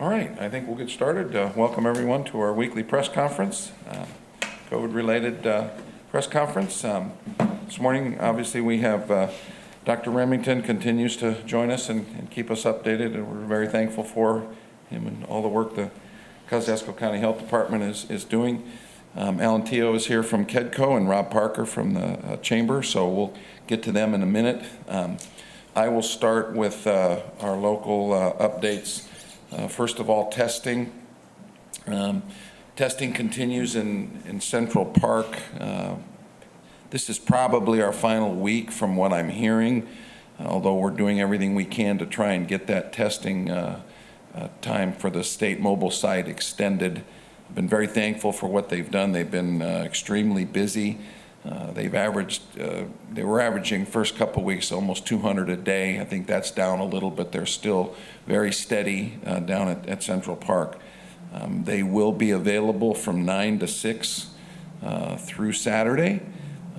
All right, I think we'll get started. Welcome everyone to our weekly press conference, COVID-related press conference. This morning, obviously, we have Dr. Remington continues to join us and keep us updated, and we're very thankful for him and all the work the Kosciuszko County Health Department is doing. Alan Teo is here from KEDCO and Rob Parker from the Chamber, so we'll get to them in a minute. I will start with our local updates. First of all, testing. Testing continues in Central Park. This is probably our final week from what I'm hearing, although we're doing everything we can to try and get that testing time for the state mobile site extended. I've been very thankful for what they've done. They've been extremely busy. They were averaging first couple weeks almost 200 a day. I think that's down a little, but they're still very steady down at Central Park. They will be available from 9 to 6 through Saturday.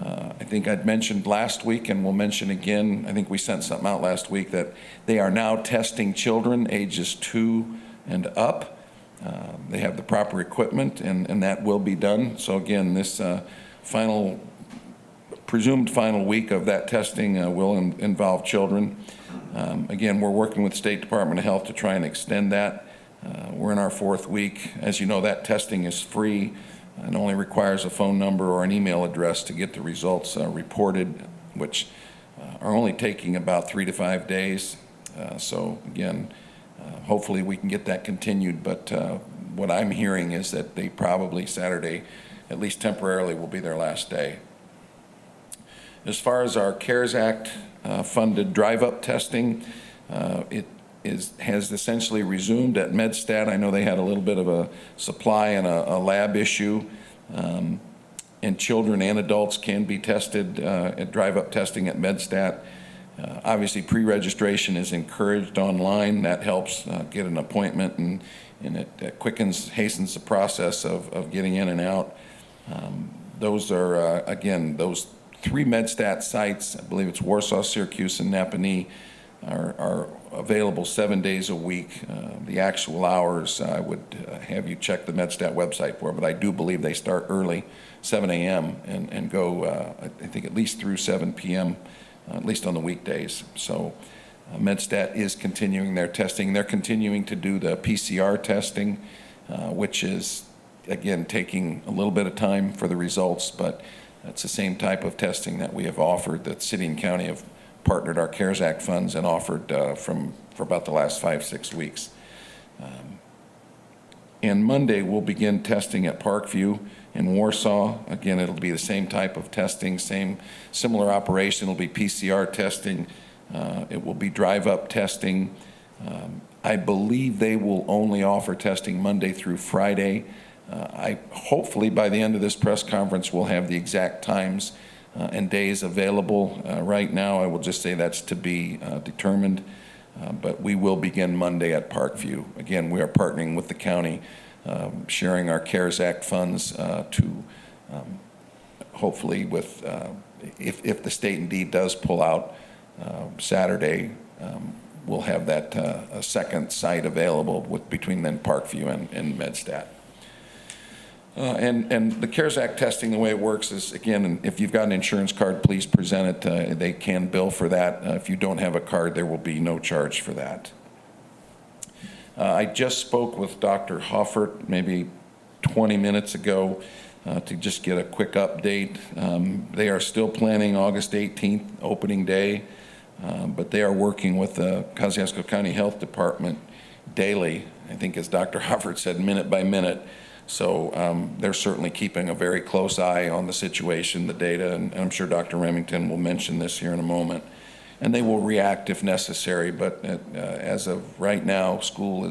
I think I'd mentioned last week, and we'll mention again, I think we sent something out last week, that they are now testing children ages 2 and up. They have the proper equipment, and that will be done. So again, this presumed final week of that testing will involve children. Again, we're working with the State Department of Health to try and extend that. We're in our 4th week. As you know, that testing is free and only requires a phone number or an email address to get the results reported, which are only taking about 3 to 5 days. So again, hopefully we can get that continued, but what I'm hearing is that they probably Saturday, at least temporarily, will be their last day. As far as our CARES Act funded drive-up testing, it has essentially resumed at MedStat. I know they had a little bit of a supply and a lab issue, and children and adults can be tested at drive-up testing at MedStat. Obviously, pre-registration is encouraged online. That helps get an appointment, and it hastens the process of getting in and out. Those are, again, those 3 MedStat sites, I believe it's Warsaw, Syracuse, and Napanee, are available 7 days a week. The actual hours, I would have you check the MedStat website for, but I do believe they start early, 7 a.m., and go, I think, at least through 7 p.m., at least on the weekdays. So MedStat is continuing their testing. They're continuing to do the PCR testing, which is, again, taking a little bit of time for the results, but it's the same type of testing that we have offered, that city and county have partnered our CARES Act funds and offered for about the last 5-6 weeks. And Monday we'll begin testing at Parkview in Warsaw. Again, it'll be the same type of testing, similar operation. It'll be PCR testing. It will be drive-up testing. I believe they will only offer testing Monday through Friday. Hopefully by the end of this press conference we'll have the exact times and days available. Right now I will just say that's to be determined, but we will begin Monday at Parkview. Again, we are partnering with the county, sharing our CARES Act funds to hopefully with, if the state indeed does pull out Saturday, we'll have that a second site available between then Parkview and MedStat. And the CARES Act testing, the way it works is, again, if you've got an insurance card, please present it. They can bill for that. If you don't have a card, there will be no charge for that. I just spoke with Dr. Hoffert maybe 20 minutes ago to just get a quick update. They are still planning August 18th, opening day, but they are working with the Kosciuszko County Health Department daily, I think as Dr. Hoffert said, minute by minute. So they're certainly keeping a very close eye on the situation, the data, and I'm sure Dr. Remington will mention this here in a moment. And they will react if necessary, but as of right now, school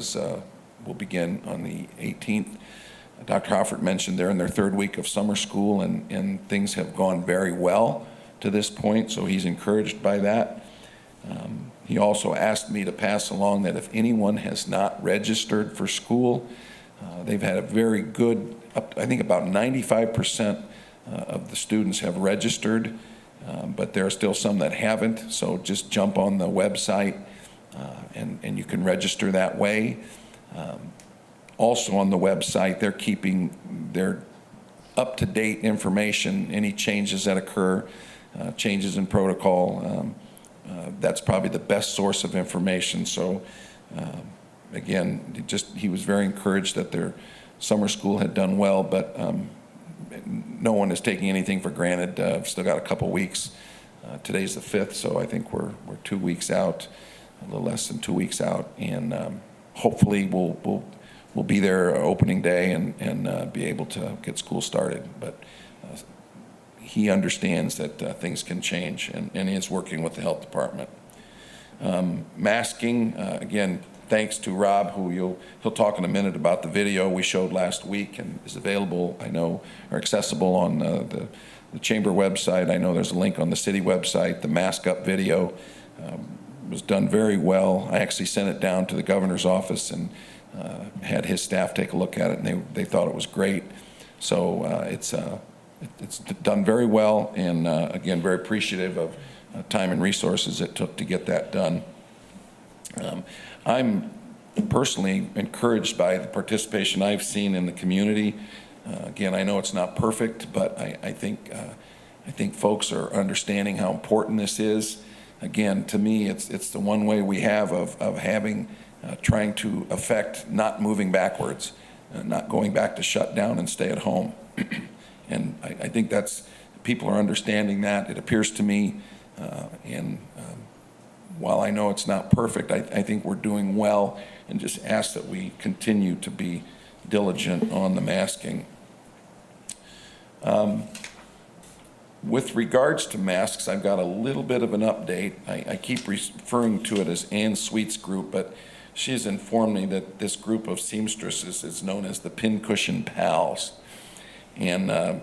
will begin on the 18th. Dr. Hoffert mentioned they're in their 3rd week of summer school, and things have gone very well to this point, so he's encouraged by that. He also asked me to pass along that if anyone has not registered for school, they've had a very good, I think about 95% of the students have registered, but there are still some that haven't, so just jump on the website and you can register that way. Also on the website, they're keeping their up-to-date information, any changes that occur, changes in protocol. That's probably the best source of information. So again, he was very encouraged that their summer school had done well, but no one is taking anything for granted. Still got a couple weeks. Today's the 5th, so I think we're 2 weeks out, a little less than 2 weeks out, and hopefully we'll be there opening day and be able to get school started. But he understands that things can change, and he is working with the health department. Masking, again, thanks to Rob, who he'll talk in a minute about the video we showed last week and is available, I know, or accessible on the Chamber website. I know there's a link on the city website. The Mask Up video was done very well. I actually sent it down to the governor's office and had his staff take a look at it, and they thought it was great. So it's done very well, and again, very appreciative of time and resources it took to get that done. I'm personally encouraged by the participation I've seen in the community. Again, I know it's not perfect, but I think folks are understanding how important this is. Again, to me, it's the one way we have of having, trying to affect not moving backwards, not going back to shut down and stay at home. And I think people are understanding that. It appears to me, and while I know it's not perfect, I think we're doing well, and just ask that we continue to be diligent on the masking. With regards to masks, I've got a little bit of an update. I keep referring to it as Ann Sweet's group, but she's informed me that this group of seamstresses is known as the Pincushion Pals. And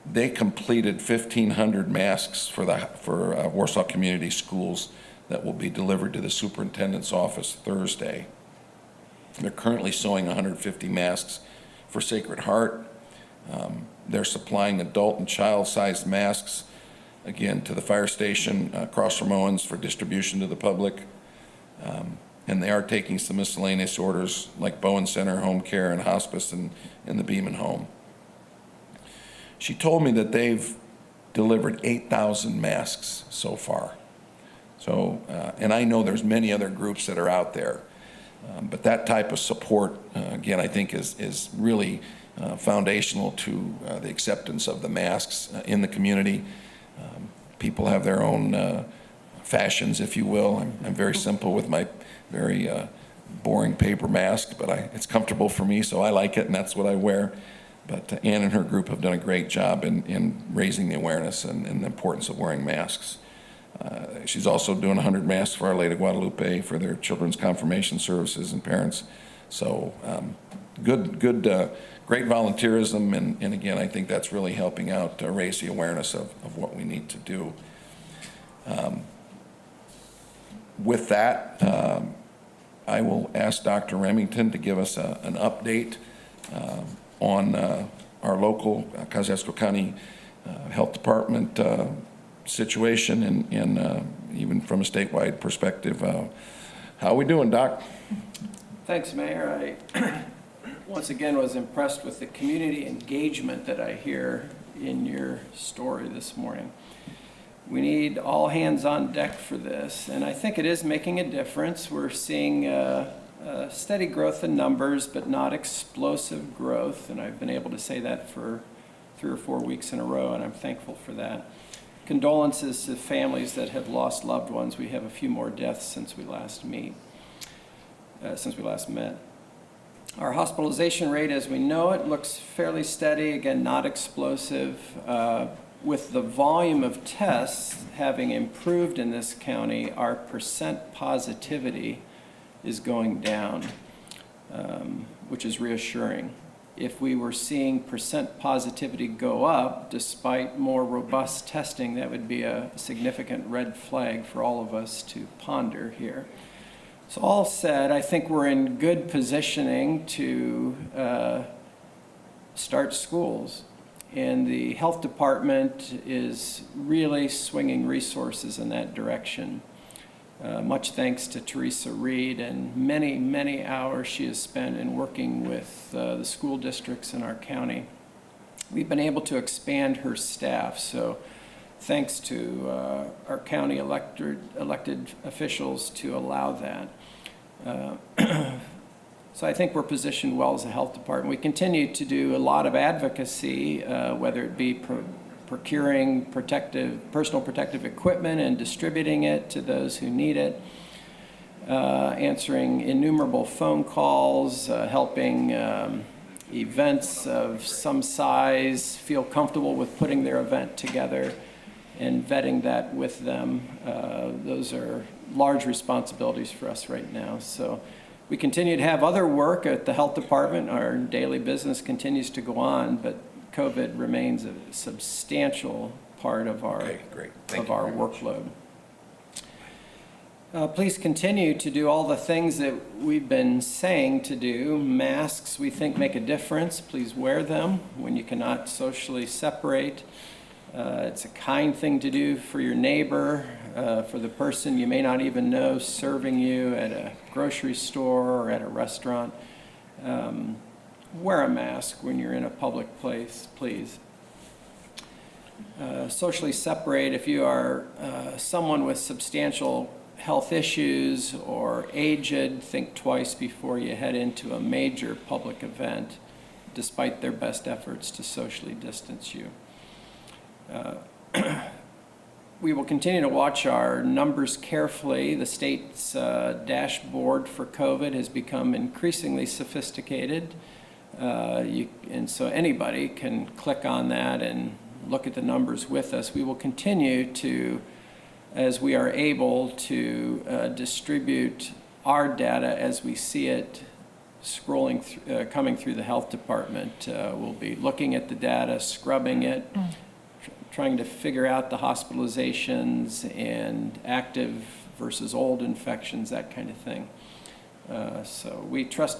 they completed 1,500 masks for Warsaw Community Schools that will be delivered to the superintendent's office Thursday. They're currently sewing 150 masks for Sacred Heart. They're supplying adult and child-sized masks, again, to the fire station across from Owens for distribution to the public. And they are taking some miscellaneous orders like Bowen Center, Home Care, and Hospice, and the Beeman Home. She told me that they've delivered 8,000 masks so far. So, and I know there's many other groups that are out there, but that type of support, again, I think is really foundational to the acceptance of the masks in the community. People have their own fashions, if you will. I'm very simple with my very boring paper mask, but it's comfortable for me, so I like it, and that's what I wear. But Ann and her group have done a great job in raising the awareness and the importance of wearing masks. She's also doing 100 masks for Our Lady of Guadalupe for their children's confirmation services and parents. So great volunteerism, and again, I think that's really helping out to raise the awareness of what we need to do. With that, I will ask Dr. Remington to give us an update on our local Kosciuszko County Health Department situation, and even from a statewide perspective. How are we doing, Doc? Thanks, Mayor. I once again was impressed with the community engagement that I hear in your story this morning. We need all hands on deck for this, and I think it is making a difference. We're seeing steady growth in numbers, but not explosive growth, and I've been able to say that for 3 or 4 weeks in a row, and I'm thankful for that. Condolences to families that have lost loved ones. We have a few more deaths since we last met. Our hospitalization rate, as we know it, looks fairly steady. Again, not explosive. With the volume of tests having improved in this county, our percent positivity is going down, which is reassuring. If we were seeing percent positivity go up despite more robust testing, that would be a significant red flag for all of us to ponder here. So all said, I think we're in good positioning to start schools. And the health department is really swinging resources in that direction. Much thanks to Teresa Reed and many, many hours she has spent in working with the school districts in our county. We've been able to expand her staff, so thanks to our county elected officials to allow that. So I think we're positioned well as a health department. We continue to do a lot of advocacy, whether it be procuring personal protective equipment and distributing it to those who need it, answering innumerable phone calls, helping events of some size feel comfortable with putting their event together and vetting that with them. Those are large responsibilities for us right now. So we continue to have other work at the health department. Our daily business continues to go on, but COVID remains a substantial part of our, workload. Please continue to do all the things that we've been saying to do. Masks, we think, make a difference. Please wear them when you cannot socially separate. It's a kind thing to do for your neighbor, for the person you may not even know serving you at a grocery store or at a restaurant. Wear a mask when you're in a public place, please. Socially separate if you are someone with substantial health issues or aged. Think twice before you head into a major public event, despite their best efforts to socially distance you. We will continue to watch our numbers carefully. The state's dashboard for COVID has become increasingly sophisticated. And so anybody can click on that and look at the numbers with us. We will continue to, as we are able to distribute our data as we see it scrolling coming through the health department. We'll be looking at the data, scrubbing it, trying to figure out the hospitalizations and active versus old infections, that kind of thing. So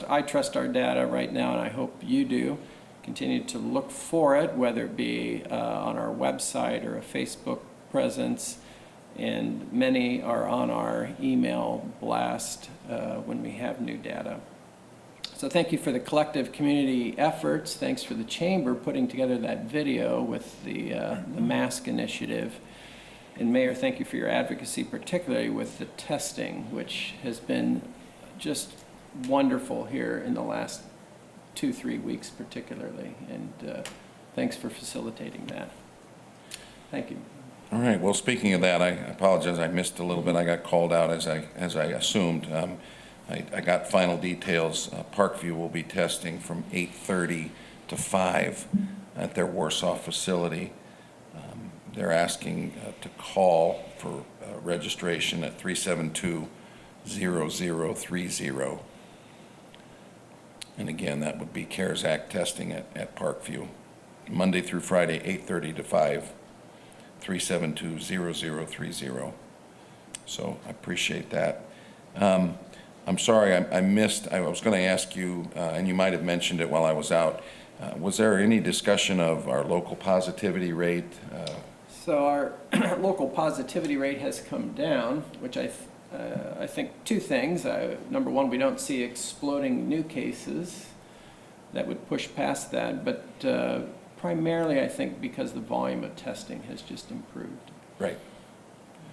I trust our data right now, and I hope you do. Continue to look for it, whether it be on our website or a Facebook presence, and many are on our email blast when we have new data. So thank you for the collective community efforts. Thanks for the Chamber putting together that video with the mask initiative. And Mayor, thank you for your advocacy, particularly with the testing, which has been just wonderful here in the last 2-3 weeks particularly. And thanks for facilitating that. Thank you. All right, well, speaking of that, I apologize, I missed a little bit. I got called out as I assumed. I got final details. Parkview will be testing from 8:30 to 5 at their Warsaw facility. They're asking to call for registration at 372-0030. And again, that would be CARES Act testing at Parkview. Monday through Friday, 8:30 to 5, 372-0030. So I appreciate that. I'm sorry, I missed, I was going to ask you, and you might have mentioned it while I was out, was there any discussion of our local positivity rate? So our local positivity rate has come down, which I think two things. Number one, we don't see exploding new cases that would push past that, but primarily I think because the volume of testing has just improved. Right.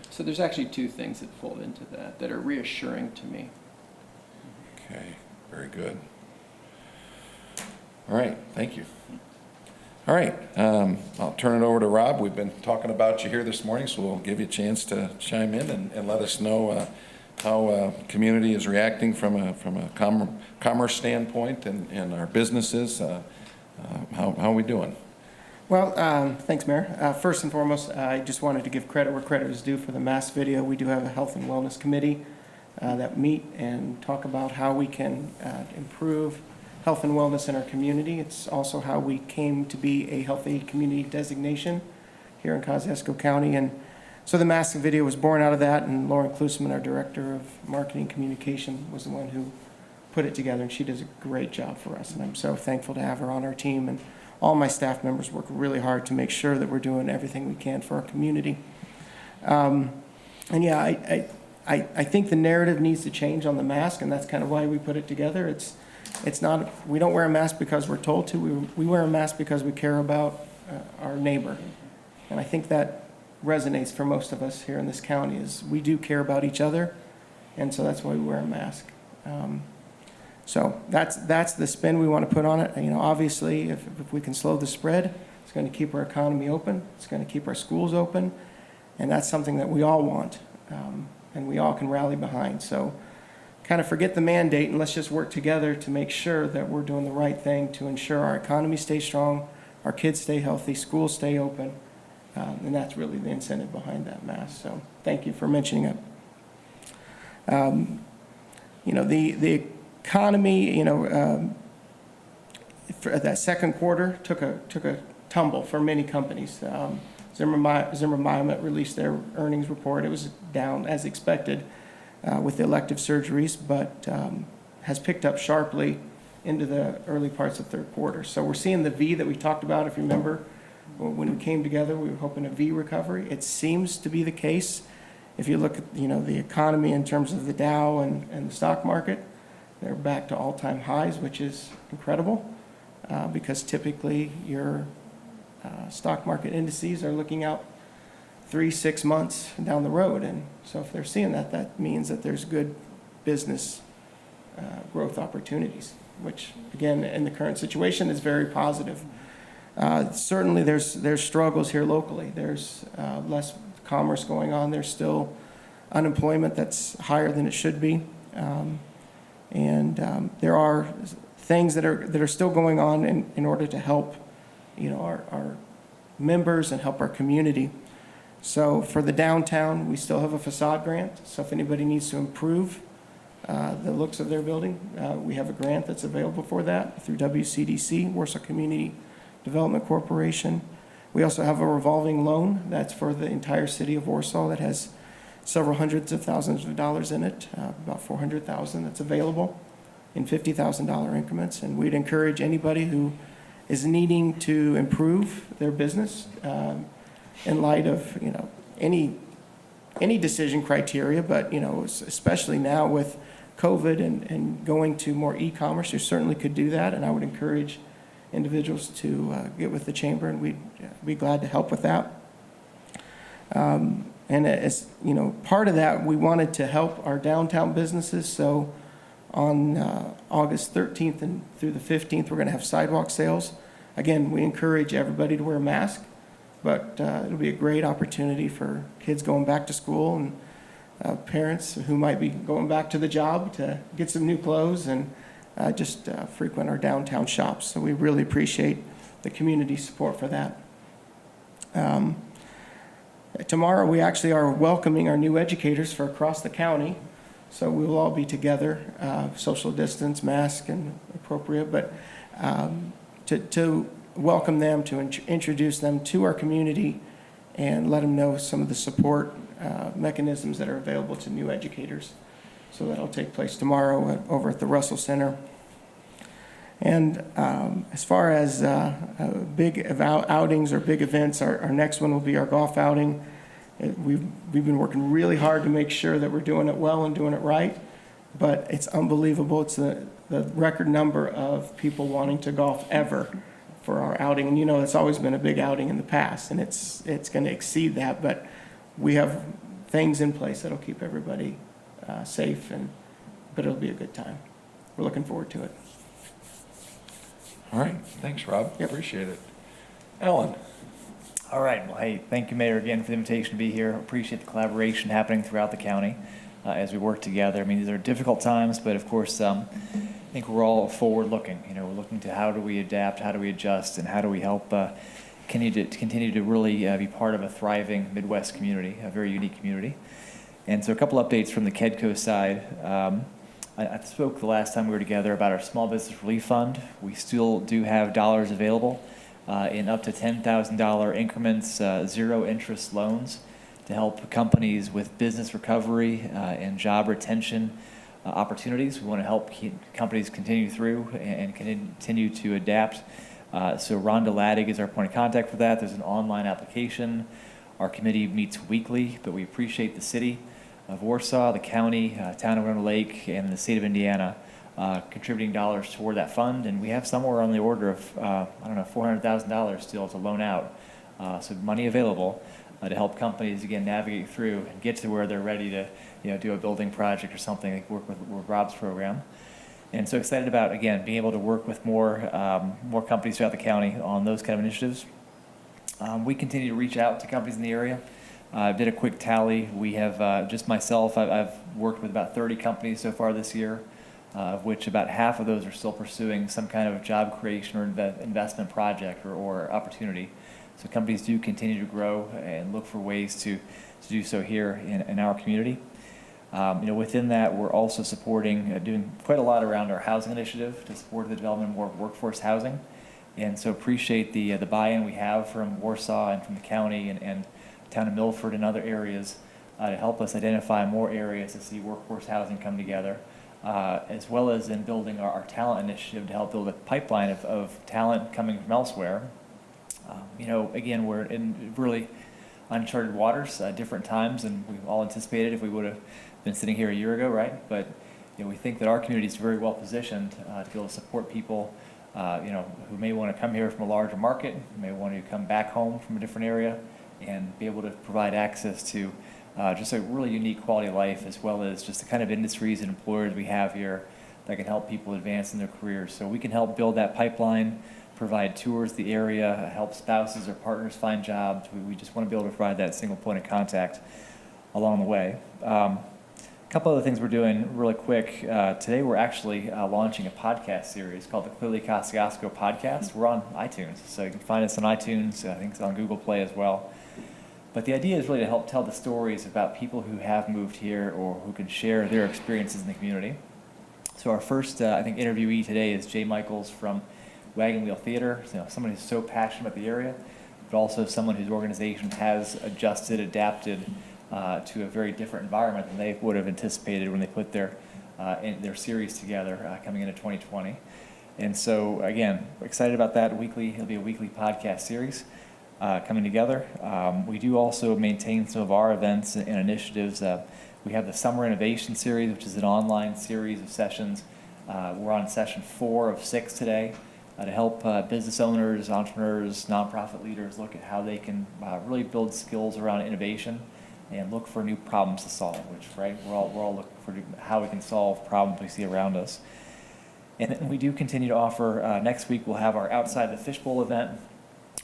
So there's actually two things that fold into that are reassuring to me. Okay, very good. All right, thank you. All right, I'll turn it over to Rob. We've been talking about you here this morning, so we'll give you a chance to chime in and let us know how community is reacting from a commerce standpoint and our businesses. How are we doing? Well, thanks, Mayor. First and foremost, I just wanted to give credit where credit is due for the mass video. We do have a health and wellness committee that meet and talk about how we can improve health and wellness in our community. It's also how we came to be a healthy community designation here in Kosciuszko County. And so the mass video was born out of that, and Lauren Klusman, our Director of Marketing Communication, was the one who put it together, and she does a great job for us. And I'm so thankful to have her on our team. And all my staff members work really hard to make sure that we're doing everything we can for our community. And yeah, I think the narrative needs to change on the mask, and that's kind of why we put it together. It's not, we don't wear a mask because we're told to. We wear a mask because we care about our neighbor. And I think that resonates for most of us here in this county, is we do care about each other, and so that's why we wear a mask. So that's the spin we want to put on it. You know, obviously, if we can slow the spread, it's going to keep our economy open, it's going to keep our schools open, and that's something that we all want, and we all can rally behind. So kind of forget the mandate, and let's just work together to make sure that we're doing the right thing to ensure our economy stays strong, our kids stay healthy, schools stay open, and that's really the incentive behind that mask. So thank you for mentioning it. You know, the economy, you know, for that second quarter took a tumble for many companies. Zimmer Biomet released their earnings report. It was down as expected with the elective surgeries, but has picked up sharply into the early parts of third quarter. So we're seeing the V that we talked about. If you remember, when we came together, we were hoping a V recovery. It seems to be the case. If you look at, you know, the economy in terms of the Dow and the stock market, they're back to all-time highs, which is incredible because typically your stock market indices are looking out 3-6 months down the road. And so if they're seeing that, that means that there's good business growth opportunities, which again, in the current situation is very positive. Certainly there's struggles here locally. There's less commerce going on. There's still unemployment that's higher than it should be. There are things that are still going on in order to help, you know, our members and help our community. So for the downtown, we still have a facade grant. So if anybody needs to improve the looks of their building, we have a grant that's available for that through WCDC, Warsaw Community Development Corporation. We also have a revolving loan that's for the entire city of Warsaw that has several hundreds of thousands of dollars in it, about $400,000 that's available in $50,000 increments. And we'd encourage anybody who is needing to improve their business in light of, you know, any decision criteria, but, you know, especially now with COVID and going to more e-commerce, you certainly could do that. And I would encourage individuals to get with the chamber, and we'd be glad to help with that. And as you know, part of that, we wanted to help our downtown businesses. So on August 13th and through the 15th, we're going to have sidewalk sales. Again, we encourage everybody to wear a mask, but it'll be a great opportunity for kids going back to school and parents who might be going back to the job to get some new clothes and just frequent our downtown shops. So we really appreciate the community support for that. Tomorrow we actually are welcoming our new educators for across the county. So we will all be together, social distance, mask and appropriate, but to welcome them, to introduce them to our community and let them know some of the support mechanisms that are available to new educators. So that'll take place tomorrow over at the Russell Center. And as far as big outings or big events, our next one will be our golf outing. We've been working really hard to make sure that we're doing it well and doing it right, but it's unbelievable. It's the record number of people wanting to golf ever for our outing. And you know, it's always been a big outing in the past, and it's going to exceed that, but we have things in place that'll keep everybody safe, but it'll be a good time. We're looking forward to it. All right, thanks, Rob. Yep. Appreciate it. Alan? All right. Well, hey, thank you, Mayor, again for the invitation to be here. Appreciate the collaboration happening throughout the county as we work together. I mean, these are difficult times, but of course, I think we're all forward-looking. You know, we're looking to how do we adapt, how do we adjust, and how do we help continue to really be part of a thriving Midwest community, a very unique community. And so a couple updates from the KEDCO side. I spoke the last time we were together about our Small Business Relief Fund. We still do have dollars available in up to $10,000 increments, zero interest loans to help companies with business recovery and job retention opportunities. We want to help companies continue through and continue to adapt. So Rhonda Laddig is our point of contact for that. There's an online application. Our committee meets weekly, but we appreciate the city of Warsaw, the county, town of Winter Lake, and the state of Indiana contributing dollars toward that fund. And we have somewhere on the order of, $400,000 still to loan out. So money available to help companies, again, navigate through and get to where they're ready to, do a building project or something, like work with Rob's program. And so excited about, again, being able to work with more companies throughout the county on those kind of initiatives. We continue to reach out to companies in the area. I did a quick tally. We have, just myself, I've worked with about 30 companies so far this year, of which about half of those are still pursuing some kind of job creation or investment project or opportunity. So companies do continue to grow and look for ways to do so here in our community. Within that, we're also supporting, doing quite a lot around our housing initiative to support the development of more workforce housing. And so appreciate the buy-in we have from Warsaw and from the county and town of Milford and other areas to help us identify more areas to see workforce housing come together, as well as in building our talent initiative to help build a pipeline of talent coming from elsewhere. Again, we're in really uncharted waters, different times than we all anticipated if we would have been sitting here a year ago, right? But we think that our community is very well positioned to be able to support people, who may want to come here from a larger market, may want to come back home from a different area, and be able to provide access to just a really unique quality of life, as well as just the kind of industries and employers we have here that can help people advance in their careers. So we can help build that pipeline, provide tours of the area, help spouses or partners find jobs. We just want to be able to provide that single point of contact along the way. A couple other things we're doing really quick. Today we're actually launching a podcast series called the Clearly Kosciuszko Podcast. We're on iTunes, so you can find us on iTunes. I think it's on Google Play as well. But the idea is really to help tell the stories about people who have moved here or who can share their experiences in the community. So our first, interviewee today is Jay Michaels from Wagon Wheel Theater, someone who's so passionate about the area, but also someone whose organization has adapted to a very different environment than they would have anticipated when they put their series together coming into 2020. And so, again, excited about that. It'll be a weekly podcast series coming together. We do also maintain some of our events and initiatives. We have the Summer Innovation Series, which is an online series of sessions. We're on session 4 of 6 today. To help business owners, entrepreneurs, nonprofit leaders look at how they can really build skills around innovation and look for new problems to solve, which, right, we're all looking for how we can solve problems we see around us. And then we do continue to offer, next week we'll have our Outside the Fishbowl event,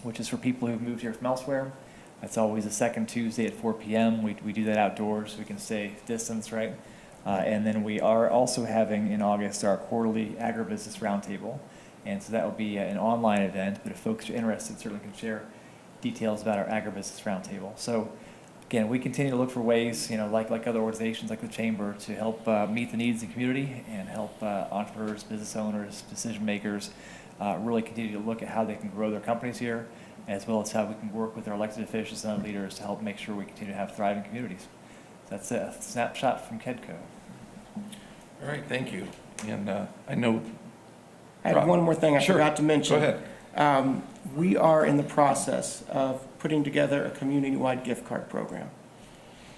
which is for people who've moved here from elsewhere. That's always the second Tuesday at 4 p.m. We do that outdoors so we can stay distance, right? And then we are also having in August our quarterly Agribusiness Roundtable. And so that will be an online event, but if folks are interested, certainly can share details about our Agribusiness Roundtable. So again, we continue to look for ways, like other organizations like the Chamber, to help meet the needs of the community and help entrepreneurs, business owners, decision makers really continue to look at how they can grow their companies here, as well as how we can work with our elected officials and other leaders to help make sure we continue to have thriving communities. So that's a snapshot from KEDCO. All right, thank you. And I know... I have one more thing I Sure. forgot to mention. Go ahead. We are in the process of putting together a community-wide gift card program.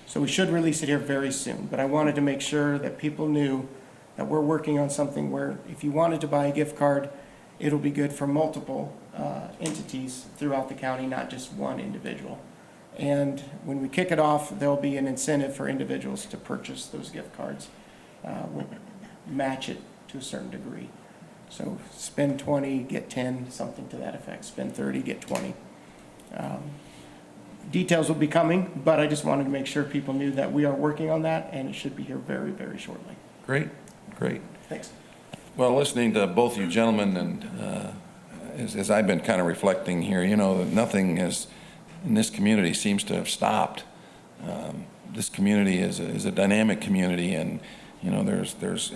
So we should release it here very soon, but I wanted to make sure that people knew that we're working on something where if you wanted to buy a gift card, it'll be good for multiple entities throughout the county, not just one individual. And when we kick it off, there'll be an incentive for individuals to purchase those gift cards. We'll match it to a certain degree. So spend 20, get 10, something to that effect. Spend 30, get 20. Details will be coming, but I just wanted to make sure people knew that we are working on that, and it should be here very, very shortly. Great. Thanks. Well, listening to both you gentlemen and as I've been kind of reflecting here, that nothing in this community seems to have stopped. This community is a dynamic community, and there's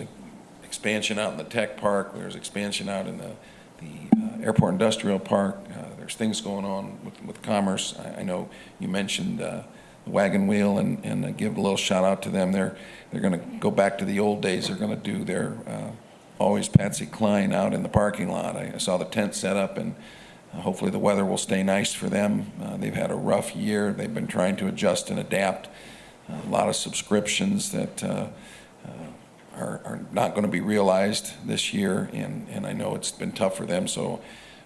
expansion out in the tech park. There's expansion out in the airport industrial park. There's things going on with commerce. I know you mentioned the Wagon Wheel, and give a little shout out to them. They're going to go back to the old days. They're going to do their always Patsy Cline out in the parking lot. I saw the tent set up, and hopefully the weather will stay nice for them. They've had a rough year. They've been trying to adjust and adapt. a lot of subscriptions that are not going to be realized this year, and I know it's been tough for them, so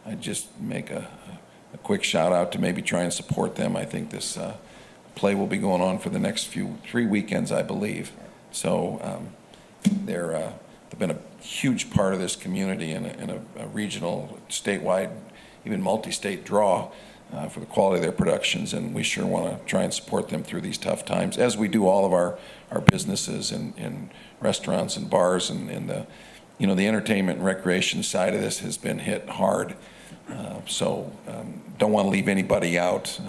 I just make a quick shout out to maybe try and support them. I think this play will be going on for the next 3 weekends, I believe. So they've been a huge part of this community and a regional, statewide, even multi-state draw for the quality of their productions, and we sure want to try and support them through these tough times, as we do all of our businesses and restaurants and bars, and the the entertainment and recreation side of this has been hit hard. So don't want to leave anybody out.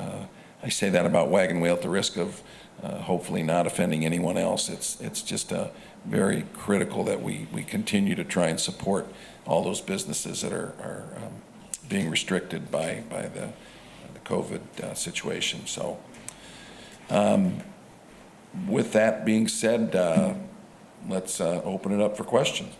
I say that about Wagon Wheel at the risk of hopefully not offending anyone else. It's just very critical that we continue to try and support all those businesses that are being restricted by the COVID situation. So with that being said, let's open it up for questions.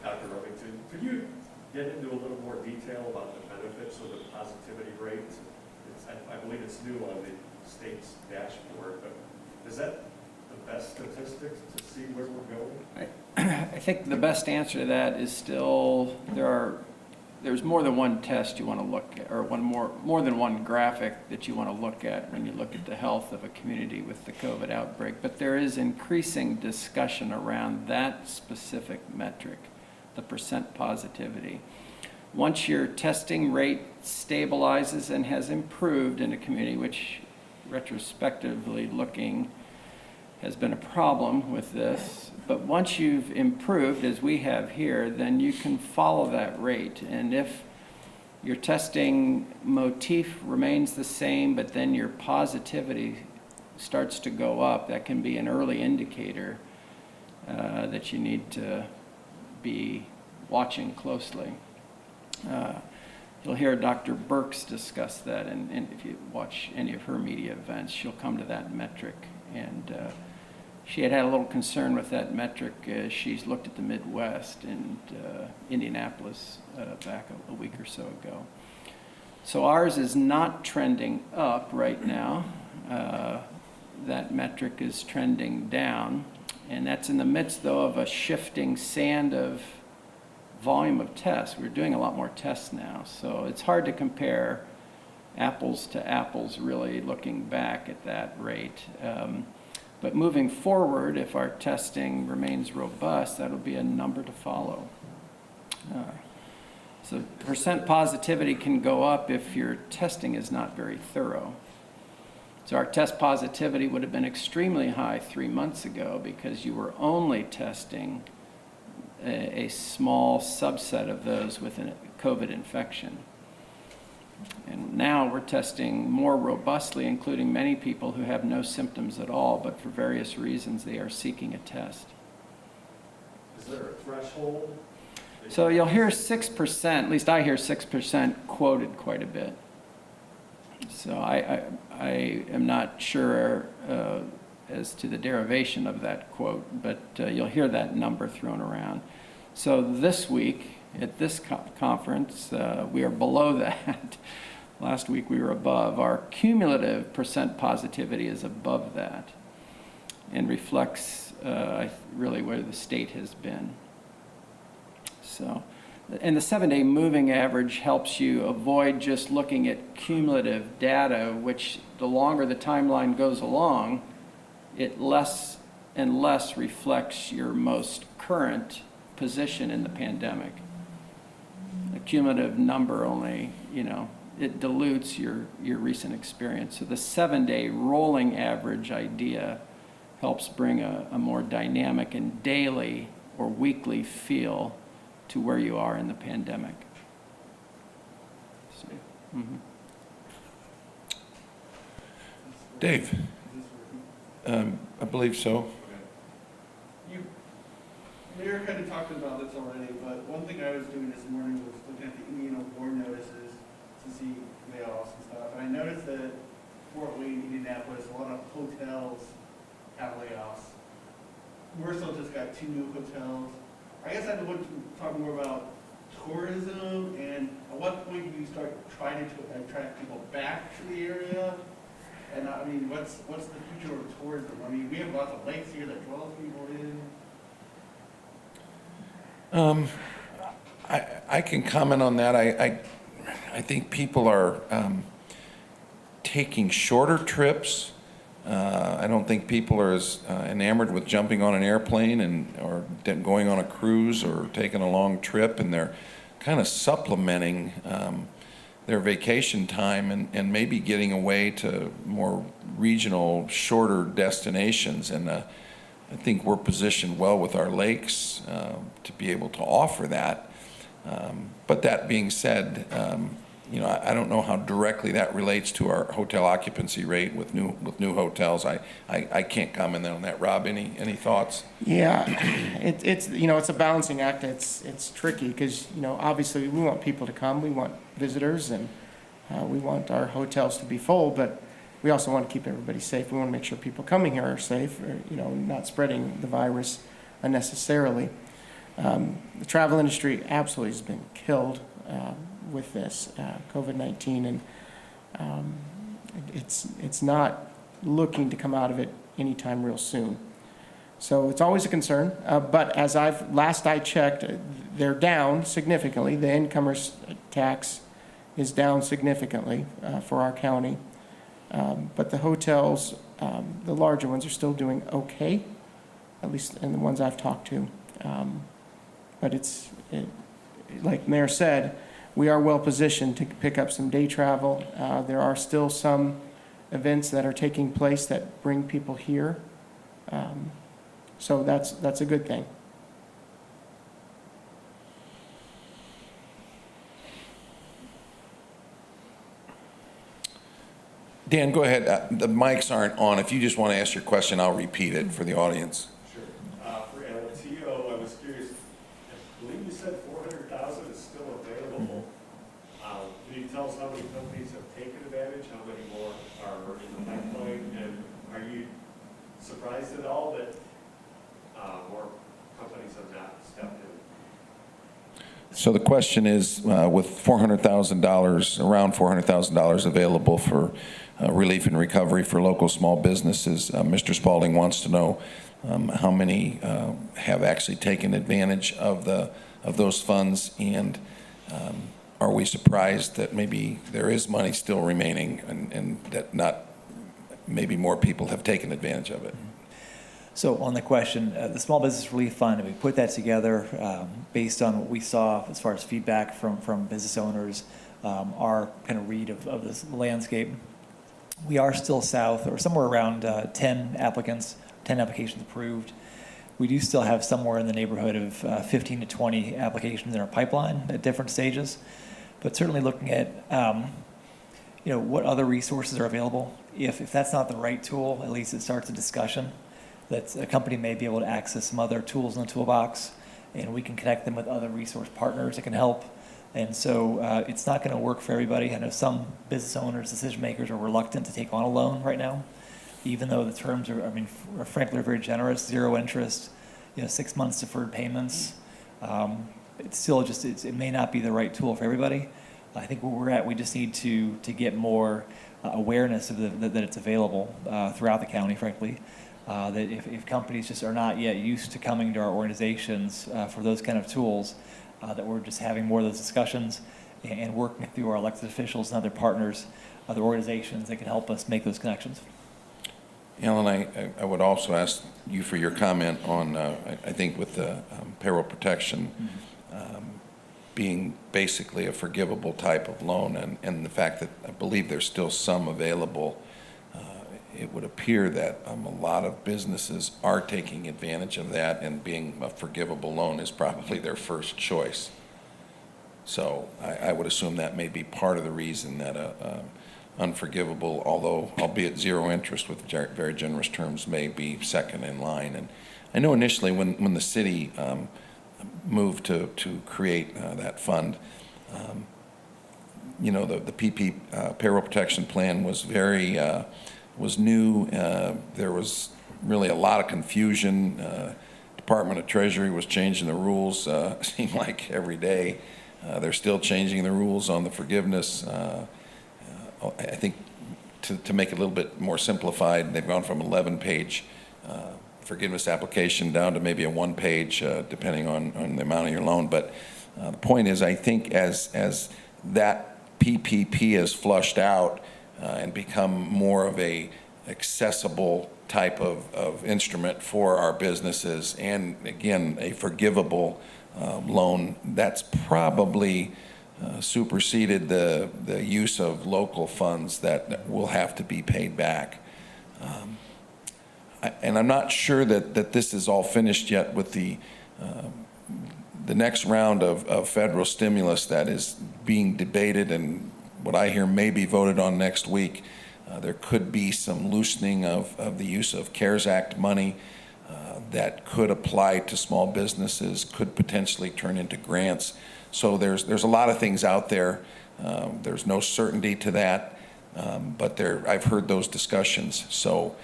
Dr. Rubbington, could you get into a little more detail about the benefits of the positivity rate? I believe it's new on the state's dashboard, but is that the best statistics to see where we're going? I think the best answer to that is still there's more than one test you want to look at, or more than one graphic that you want to look at when you look at the health of a community with the COVID outbreak. But there is increasing discussion around that specific metric, the percent positivity. Once your testing rate stabilizes and has improved in a community, which retrospectively looking has been a problem with this, but once you've improved, as we have here, then you can follow that rate. And if your testing motif remains the same, but then your positivity starts to go up, that can be an early indicator that you need to be watching closely. You'll hear Dr. Burks discuss that, and if you watch any of her media events, she'll come to that metric. And she had a little concern with that metric as she's looked at the Midwest and Indianapolis back a week or so ago. So ours is not trending up right now. That metric is trending down, and that's in the midst, though, of a shifting sand of volume of tests. We're doing a lot more tests now, so it's hard to compare apples to apples, really, looking back at that rate. But moving forward, if our testing remains robust, that'll be a number to follow. So percent positivity can go up if your testing is not very thorough. So our test positivity would have been extremely high 3 months ago because you were only testing a small subset of those with a COVID infection. And now we're testing more robustly, including many people who have no symptoms at all, but for various reasons they are seeking a test. Is there a threshold? So you'll hear 6%, at least I hear 6% quoted quite a bit. So I am not sure as to the derivation of that quote, but you'll hear that number thrown around. So this week, at this conference, we are below that. Last week we were above. Our cumulative percent positivity is above that and reflects really where the state has been. So, and the 7-day moving average helps you avoid just looking at cumulative data, which the longer the timeline goes along, it less and less reflects your most current position in the pandemic. The cumulative number only, it dilutes your recent experience. So the 7-day rolling average idea helps bring a more dynamic and daily or weekly feel to where you are in the pandemic. So, Dave, I believe so. Mayor kind of talked about this already, but one thing I was doing this morning was looking at the Indiana-born notices to see layoffs and stuff. And I noticed that Fort Wayne, Indianapolis, a lot of hotels have layoffs. We're still just got 2 new hotels. I guess I'd want to talk more about tourism, and at what point do you start trying to attract people back to the area? And I mean, what's the future of tourism? I mean, we have lots of lakes here that draws people in. I can comment on that. I think people are taking shorter trips. I don't think people are as enamored with jumping on an airplane or going on a cruise or taking a long trip, and they're kind of supplementing their vacation time and maybe getting away to more regional, shorter destinations. And I think we're positioned well with our lakes to be able to offer that. But that being said, I don't know how directly that relates to our hotel occupancy rate with new hotels. I can't comment on that. Rob, any thoughts? Yeah, it's a balancing act. It's tricky because, obviously we want people to come, we want visitors, and we want our hotels to be full, but we also want to keep everybody safe. We want to make sure people coming here are safe, or, not spreading the virus unnecessarily. The travel industry absolutely has been killed with this COVID-19, and it's not looking to come out of it anytime real soon. So it's always a concern, but as last I checked, they're down significantly. The incomers tax is down significantly for our county, but the hotels, the larger ones, are still doing okay, at least in the ones I've talked to. But like Mayor said, we are well positioned to pick up some day travel. There are still some events that are taking place that bring people here. So that's a good thing. Dan, go ahead. The mics aren't on. If you just want to ask your question, I'll repeat it for the audience. Sure. For LTO, I was curious, I believe you said 400,000 is still available. Can you tell us how many companies have taken advantage, how many more are in the pipeline, and are you surprised at all that more companies have not stepped in? So the question is, with $400,000, around $400,000 available for relief and recovery for local small businesses, Mr. Spalding wants to know how many have actually taken advantage of those funds, and are we surprised that maybe there is money still remaining and that not maybe more people have taken advantage of it? So on the question, the Small Business Relief Fund, we put that together based on what we saw as far as feedback from business owners, our kind of read of this landscape. We are still south, or somewhere around 10 applications approved. We do still have somewhere in the neighborhood of 15 to 20 applications in our pipeline at different stages. But certainly looking at what other resources are available. If that's not the right tool, at least it starts a discussion that a company may be able to access some other tools in the toolbox, and we can connect them with other resource partners that can help. And so it's not going to work for everybody. I know some business owners, decision makers are reluctant to take on a loan right now, even though the terms are frankly, very generous, 0 interest, 6 months deferred payments. It's still it may not be the right tool for everybody. I think where we're at, we just need to get more awareness of that it's available throughout the county, frankly. That if companies just are not yet used to coming to our organizations for those kind of tools, that we're just having more of those discussions and working through our elected officials and other partners, other organizations that can help us make those connections. Alan, I would also ask you for your comment on, I think with the payroll protection being basically a forgivable type of loan, and the fact that I believe there's still some available. It would appear that a lot of businesses are taking advantage of that, and being a forgivable loan is probably their first choice. So I would assume that may be part of the reason that unforgivable, although albeit 0 interest with very generous terms, may be second in line. And I know initially when the city moved to create that fund, the PP payroll protection plan was was new. There was really a lot of confusion. Department of Treasury was changing the rules, seemed like every day. They're still changing the rules on the forgiveness. I think to make it a little bit more simplified, they've gone from 11-page forgiveness application down to maybe a 1-page, depending on the amount of your loan. But the point is, I think as that PPP is flushed out and become more of a accessible type of instrument for our businesses, and again, a forgivable loan, that's probably superseded the use of local funds that will have to be paid back. And I'm not sure that this is all finished yet with the next round of federal stimulus that is being debated, and what I hear may be voted on next week. There could be some loosening of the use of CARES Act money that could apply to small businesses, could potentially turn into grants. So there's a lot of things out there. There's no certainty to that, but I've heard those discussions. So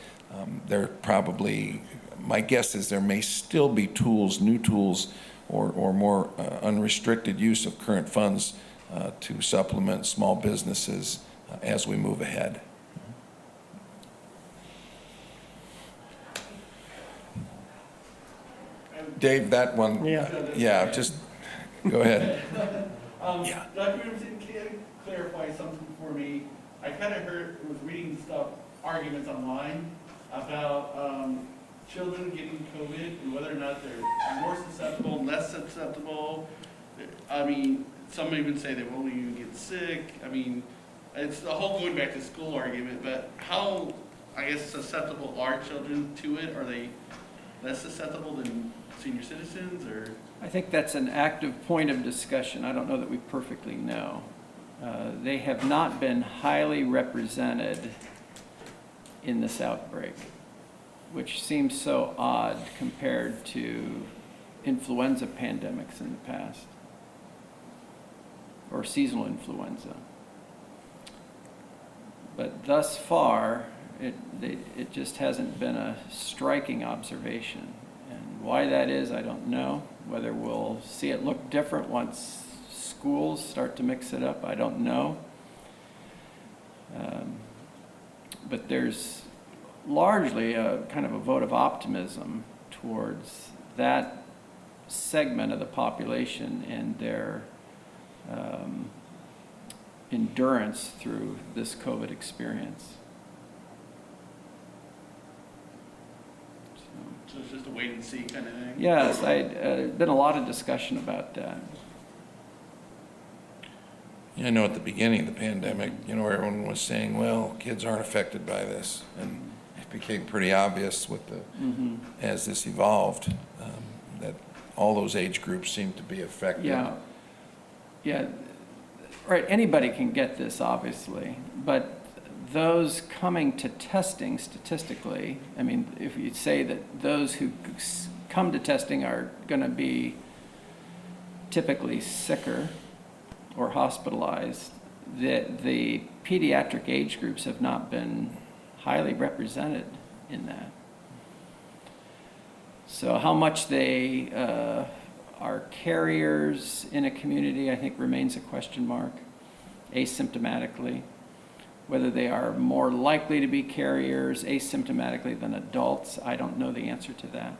there probably, my guess is there may still be tools, new tools, or more unrestricted use of current funds to supplement small businesses as we move ahead. Dave, that one, yeah, just go ahead. Yeah. Dr. Williamson, can you clarify something for me? I kind of was reading arguments online about children getting COVID and whether or not they're more susceptible, less susceptible. I mean, some even say they won't even get sick. I mean, it's the whole going back to school argument, but how, I guess, susceptible are children to it? Are they less susceptible than senior citizens, or? I think that's an active point of discussion. I don't know that we perfectly know. They have not been highly represented in this outbreak, which seems so odd compared to influenza pandemics in the past, or seasonal influenza. But thus far, it just hasn't been a striking observation. And why that is, I don't know. Whether we'll see it look different once schools start to mix it up, I don't know. But there's largely a kind of a vote of optimism towards that segment of the population and their endurance through this COVID experience. So it's just a wait and see kind of thing? Yes, been a lot of discussion about that. Yeah, I know at the beginning of the pandemic, everyone was saying, well, kids aren't affected by this. And it became pretty obvious with as this evolved, that all those age groups seem to be affected. Yeah, right, anybody can get this, obviously, but those coming to testing statistically, I mean, if you say that those who come to testing are going to be typically sicker or hospitalized, the pediatric age groups have not been highly represented in that. So how much they are carriers in a community, I think, remains a question mark, asymptomatically. Whether they are more likely to be carriers asymptomatically than adults, I don't know the answer to that.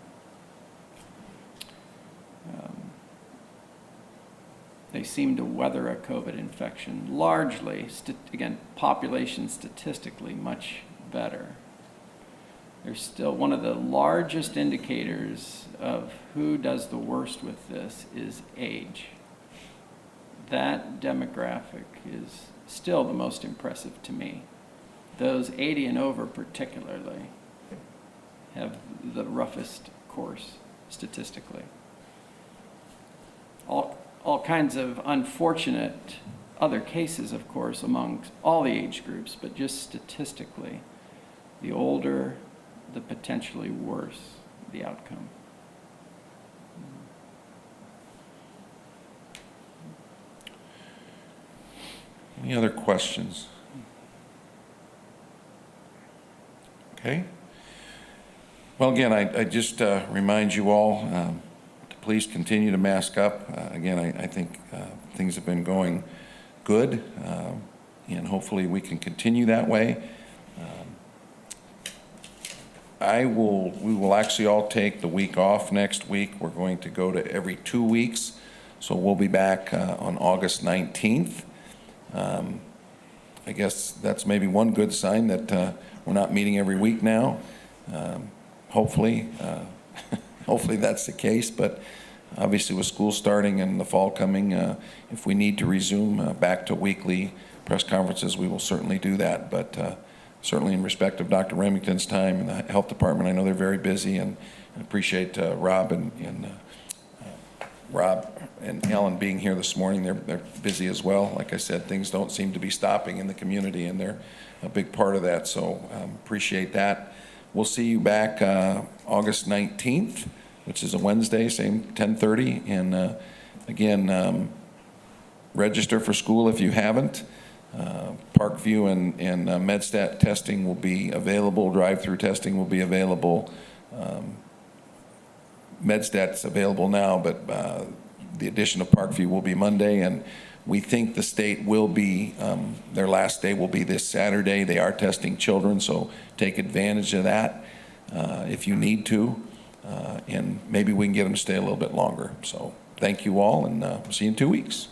They seem to weather a COVID infection largely, again, population statistically much better. They're still one of the largest indicators of who does the worst with this is age. That demographic is still the most impressive to me. Those 80 and over particularly have the roughest course statistically. All kinds of unfortunate other cases, of course, among all the age groups, but just statistically, the older, the potentially worse the outcome. Any other questions? Okay. Well, again, I just remind you all to please continue to mask up. Again, I think Things have been going good, and hopefully we can continue that way. We will actually all take the week off next week. We're going to go to every 2 weeks, so we'll be back on August 19th. I guess that's maybe one good sign that we're not meeting every week now. Hopefully, hopefully that's the case, but obviously with school starting and the fall coming, if we need to resume back to weekly press conferences, we will certainly do that. But certainly in respect of Dr. Remington's time and the health department, I know they're very busy, and appreciate Rob and Ellen being here this morning. They're busy as well. Like I said, things don't seem to be stopping in the community, and they're a big part of that, so appreciate that. We'll see you back August 19th, which is a Wednesday, same 10:30. And again, register for school if you haven't. Parkview and MedStat testing will be available. Drive-through testing will be available. MedStat's available now, but the addition of Parkview will be Monday, and we think the state will be, their last day will be this Saturday. They are testing children, so take advantage of that if you need to, and maybe we can get them to stay a little bit longer. So thank you all, and we'll see you in 2 weeks.